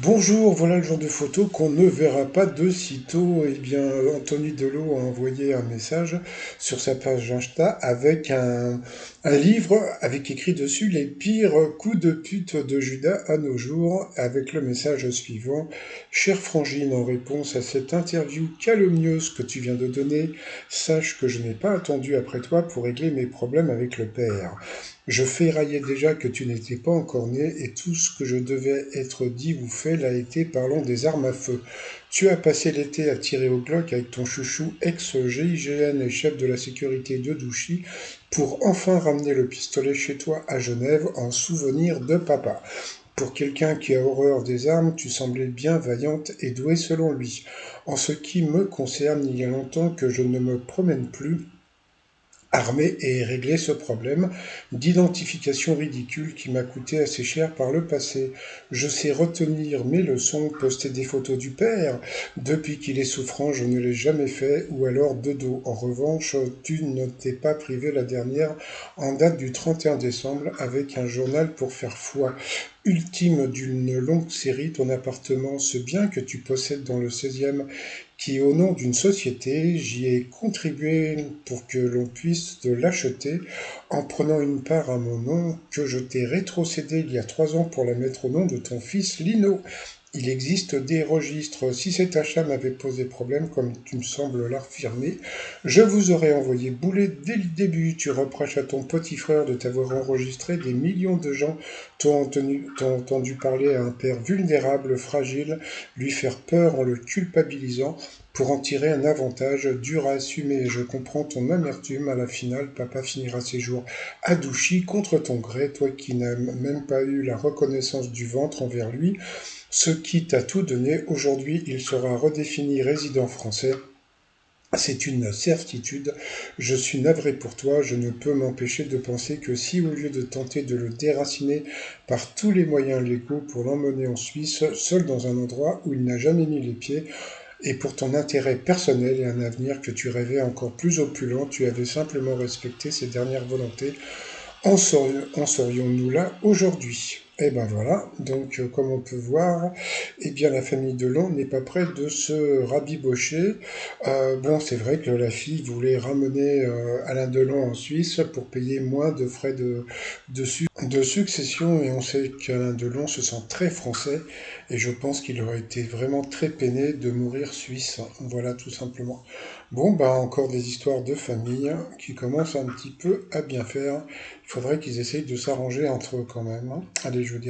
Bonjour, voilà le genre de photo qu'on ne verra pas de sitôt. Eh bien, Anthony Delot a envoyé un message sur sa page Insta avec un livre avec écrit dessus les pires coups de pute de Judas à nos jours, avec le message suivant. Chère Frangine, en réponse à cette interview calomnieuse que tu viens de donner, sache que je n'ai pas attendu après toi pour régler mes problèmes avec le père. Je ferraillais déjà que tu n'étais pas encore né, et tout ce que je devais être dit ou fait l'a été. Parlons des armes à feu. Tu as passé l'été à tirer au Glock avec ton chouchou ex-GIGN et chef de la sécurité de Douchy pour enfin ramener le pistolet chez toi à Genève en souvenir de papa. Pour quelqu'un qui a horreur des armes, tu semblais bien vaillante et douée selon lui. En ce qui me concerne, il y a longtemps que je ne me promène plus armé et régler ce problème d'identification ridicule qui m'a coûté assez cher par le passé. Je sais retenir mes leçons, poster des photos du père. Depuis qu'il est souffrant, je ne l'ai jamais fait, ou alors de dos. En revanche, tu ne t'es pas privé la dernière en date du 31 décembre avec un journal pour faire foi. Ultime d'une longue série, ton appartement, ce bien que tu possèdes dans le 16e, qui, au nom d'une société, j'y ai contribué pour que l'on puisse te l'acheter en prenant une part à mon nom que je t'ai rétrocédé il y a 3 ans pour la mettre au nom de ton fils Lino. Il existe des registres. Si cet achat m'avait posé problème, comme tu me sembles l'affirmer, je vous aurais envoyé bouler dès le début. Tu reproches à ton petit frère de t'avoir enregistré. Des millions de gens t'ont entendu parler à un père vulnérable, fragile, lui faire peur en le culpabilisant pour en tirer un avantage dur à assumer. Je comprends ton amertume. À la finale, papa finira ses jours adouchi contre ton gré, toi qui n'as même pas eu la reconnaissance du ventre envers lui, ce qui t'a tout donné. Aujourd'hui, il sera redéfini résident français. C'est une certitude. Je suis navré pour toi. Je ne peux m'empêcher de penser que si, au lieu de tenter de le déraciner par tous les moyens légaux pour l'emmener en Suisse, seul dans un endroit où il n'a jamais mis les pieds, et pour ton intérêt personnel et un avenir que tu rêvais encore plus opulent, tu avais simplement respecté ses dernières volontés. En serions-nous là aujourd'hui? Eh ben voilà, donc comme on peut voir, eh bien la famille Delon n'est pas prête de se rabibocher. Bon, c'est vrai que la fille voulait ramener Alain Delon en Suisse pour payer moins de frais de succession, et on sait qu'Alain Delon se sent très français, et je pense qu'il aurait été vraiment très peiné de mourir suisse. Voilà, tout simplement. Bon, bah encore des histoires de famille qui commencent un petit peu à bien faire. Il faudrait qu'ils essayent de s'arranger entre eux quand même, hein. Allez, je vous dis à